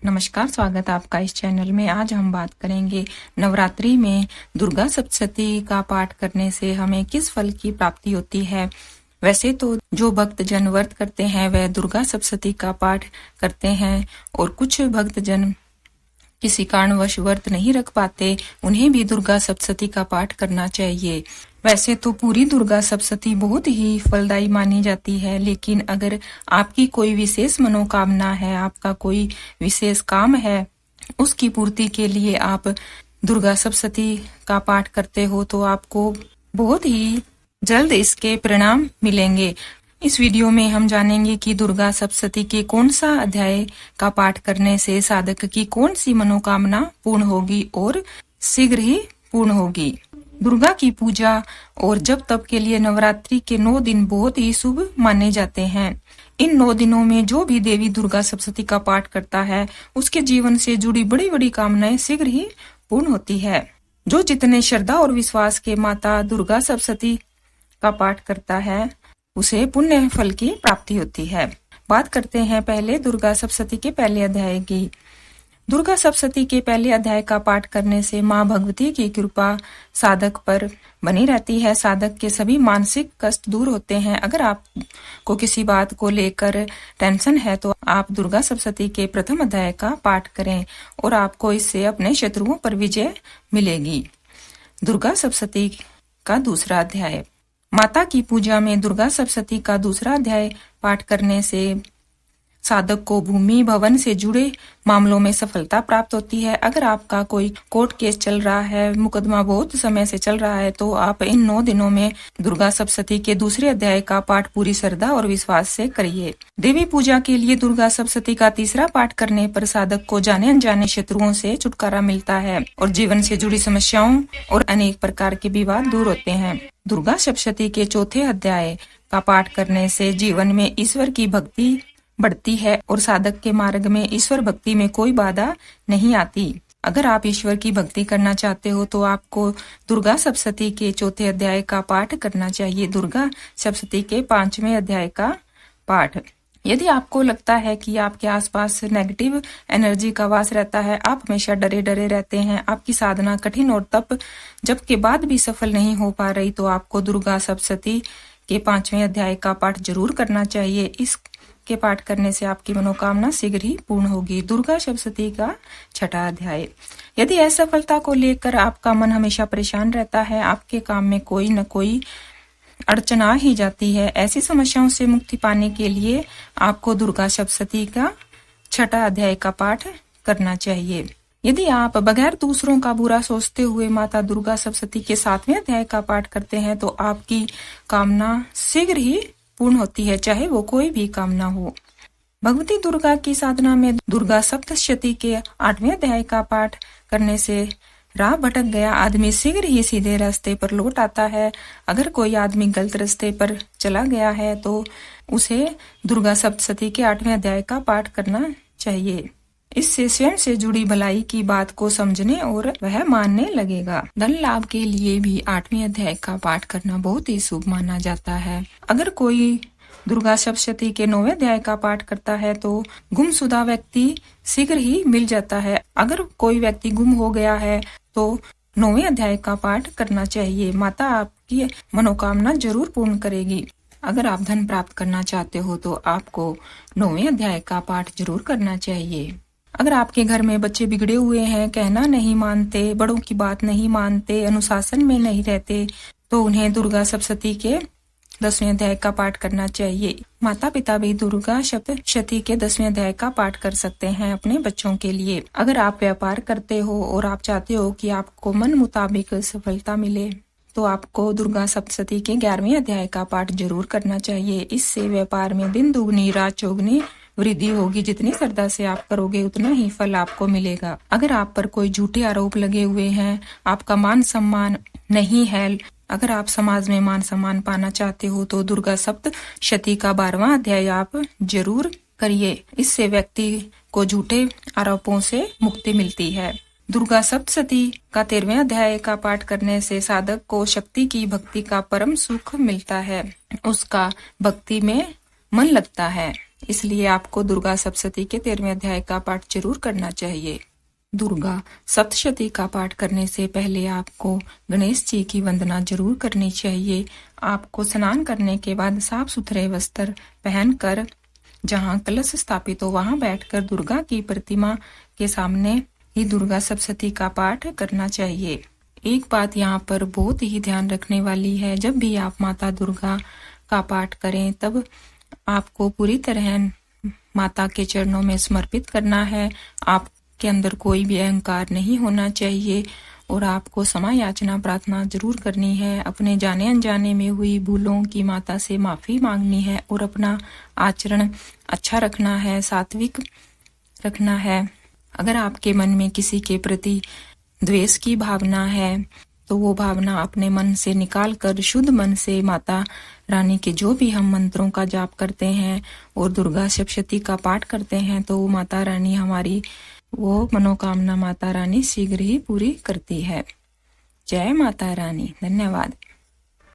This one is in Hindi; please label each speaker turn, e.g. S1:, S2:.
S1: नमस्कार, स्वागत है आपका इस चैनल में। आज हम बात करेंगे नवरात्रि में दुर्गा सप्तशती का पाठ करने से हमें किस फल की प्राप्ति होती है। वैसे तो जो भक्त जन व्रत करते हैं वह दुर्गा सप्तशती का पाठ करते हैं, और कुछ भक्त जन किसी कारणवश व्रत नहीं रख पाते, उन्हें भी दुर्गा सप्तशती का पाठ करना चाहिए। वैसे तो पूरी दुर्गा सप्तशती बहुत ही फलदायी मानी जाती है, लेकिन अगर आपकी कोई विशेष मनोकामना है, आपका कोई विशेष काम है, उसकी पूर्ति के लिए आप दुर्गा सप्तशती का पाठ करते हो तो आपको बहुत ही जल्द इसके परिणाम मिलेंगे। इस वीडियो में हम जानेंगे कि दुर्गा सप्तशती के कौन सा अध्याय का पाठ करने से साधक की कौन सी मनोकामना पूर्ण होगी और शीघ्र ही पूर्ण होगी। दुर्गा की पूजा और जप तप के लिए नवरात्रि के 9 दिन बहुत ही शुभ माने जाते हैं। इन 9 दिनों में जो भी देवी दुर्गा सप्तशती का पाठ करता है, उसके जीवन से जुड़ी बड़ी बड़ी कामनाएं शीघ्र ही पूर्ण होती है। जो जितने श्रद्धा और विश्वास के माता दुर्गा सप्तशती का पाठ करता है, उसे पुण्य फल की प्राप्ति होती है। बात करते हैं पहले दुर्गा सप्तशती के पहले अध्याय की। दुर्गा सप्तशती के पहले अध्याय का पाठ करने से मां भगवती की कृपा साधक पर बनी रहती है। साधक के सभी मानसिक कष्ट दूर होते हैं। अगर आपको किसी बात को लेकर टेंशन है तो आप दुर्गा सप्तशती के प्रथम अध्याय का पाठ करें और आपको इससे अपने शत्रुओं पर विजय मिलेगी। दुर्गा सप्तशती का दूसरा अध्याय। माता की पूजा में दुर्गा सप्तशती का दूसरा अध्याय पाठ करने से साधक को भूमि भवन से जुड़े मामलों में सफलता प्राप्त होती है। अगर आपका कोई कोर्ट केस चल रहा है, मुकदमा बहुत समय से चल रहा है, तो आप इन 9 दिनों में दुर्गा सप्तशती के दूसरे अध्याय का पाठ पूरी श्रद्धा और विश्वास से करिए। देवी पूजा के लिए दुर्गा सप्तशती का तीसरा पाठ करने पर साधक को जाने अनजाने शत्रुओं से छुटकारा मिलता है और जीवन से जुड़ी समस्याओं और अनेक प्रकार के विवाद दूर होते हैं। दुर्गा सप्तशती के चौथे अध्याय का पाठ करने से जीवन में ईश्वर की भक्ति बढ़ती है और साधक के मार्ग में ईश्वर भक्ति में कोई बाधा नहीं आती। अगर आप ईश्वर की भक्ति करना चाहते हो तो आपको दुर्गा सप्तशती के चौथे अध्याय का पाठ करना चाहिए। दुर्गा सप्तशती के 5वें अध्याय का पाठ। यदि आपको लगता है कि आपके आसपास नेगेटिव एनर्जी का वास रहता है, आप हमेशा डरे डरे रहते हैं, आपकी साधना कठिन और तप जप के बाद भी सफल नहीं हो पा रही, तो आपको दुर्गा सप्तशती के 5वें अध्याय का पाठ जरूर करना चाहिए। इस के पाठ करने से आपकी मनोकामना शीघ्र ही पूर्ण होगी। दुर्गा सप्तशती का छठा अध्याय। यदि असफलता को लेकर आपका मन हमेशा परेशान रहता है, आपके काम में कोई न कोई अड़चन आ ही जाती है, ऐसी समस्याओं से मुक्ति पाने के लिए आपको दुर्गा सप्तशती का छठा अध्याय का पाठ करना चाहिए। यदि आप बगैर दूसरों का बुरा सोचते हुए माता दुर्गा सप्तशती के 7वें अध्याय का पाठ करते हैं तो आपकी कामना शीघ्र ही पूर्ण होती है, चाहे वो कोई भी कामना हो। भगवती दुर्गा की साधना में दुर्गा सप्तशती के 8वें अध्याय का पाठ करने से राह भटक गया आदमी शीघ्र ही सीधे रास्ते पर लौट आता है। अगर कोई आदमी गलत रास्ते पर चला गया है तो उसे दुर्गा सप्तशती के 8वें अध्याय का पाठ करना चाहिए। इससे स्वयं से जुड़ी भलाई की बात को समझने और वह मानने लगेगा। धन लाभ के लिए भी 8वें अध्याय का पाठ करना बहुत ही शुभ माना जाता है। अगर कोई दुर्गा सप्तशती के 9वें अध्याय का पाठ करता है तो गुमशुदा व्यक्ति शीघ्र ही मिल जाता है। अगर कोई व्यक्ति गुम हो गया है तो 9वें अध्याय का पाठ करना चाहिए। माता आपकी मनोकामना जरूर पूर्ण करेगी। अगर आप धन प्राप्त करना चाहते हो तो आपको 9वें अध्याय का पाठ जरूर करना चाहिए। अगर आपके घर में बच्चे बिगड़े हुए हैं, कहना नहीं मानते, बड़ों की बात नहीं मानते, अनुशासन में नहीं रहते, तो उन्हें दुर्गा सप्तशती के 10वें अध्याय का पाठ करना चाहिए। माता पिता भी दुर्गा सप्तशती के 10वें अध्याय का पाठ कर सकते हैं अपने बच्चों के लिए। अगर आप व्यापार करते हो और आप चाहते हो कि आपको मन मुताबिक सफलता मिले तो आपको दुर्गा सप्तशती के 11वें अध्याय का पाठ जरूर करना चाहिए। इससे व्यापार में दिन दुगनी रात चौगनी वृद्धि होगी। जितनी श्रद्धा से आप करोगे उतना ही फल आपको मिलेगा। अगर आप पर कोई झूठे आरोप लगे हुए हैं, आपका मान सम्मान नहीं है, अगर आप समाज में मान सम्मान पाना चाहते हो तो दुर्गा सप्तशती का 12वां अध्याय आप जरूर करिए। इससे व्यक्ति को झूठे आरोपों से मुक्ति मिलती है। दुर्गा सप्तशती का 13वें अध्याय का पाठ करने से साधक को शक्ति की भक्ति का परम सुख मिलता है। उसका भक्ति में मन लगता है। इसलिए आपको दुर्गा सप्तशती के 13वें अध्याय का पाठ जरूर करना चाहिए। दुर्गा सप्तशती का पाठ करने से पहले आपको गणेश जी की वंदना जरूर करनी चाहिए। आपको स्नान करने के बाद साफ सुथरे वस्त्र पहनकर जहाँ कलश स्थापित हो वहाँ बैठकर दुर्गा की प्रतिमा के सामने ही दुर्गा सप्तशती का पाठ करना चाहिए। एक बात यहाँ पर बहुत ही ध्यान रखने वाली है, जब भी आप माता दुर्गा का पाठ करें तब आपको पूरी तरह माता के चरणों में समर्पित करना है। आपके अंदर कोई भी अहंकार नहीं होना चाहिए और आपको क्षमा याचना प्रार्थना जरूर करनी है। अपने जाने अनजाने में हुई भूलों की माता से माफी मांगनी है और अपना आचरण अच्छा रखना है, सात्विक रखना है। अगर आपके मन में किसी के प्रति द्वेष की भावना है तो वो भावना अपने मन से निकाल कर शुद्ध मन से माता रानी के जो भी हम मंत्रों का जाप करते हैं और दुर्गा सप्तशती का पाठ करते हैं तो माता रानी हमारी वो मनोकामना माता रानी शीघ्र ही पूरी करती है। जय माता रानी। धन्यवाद।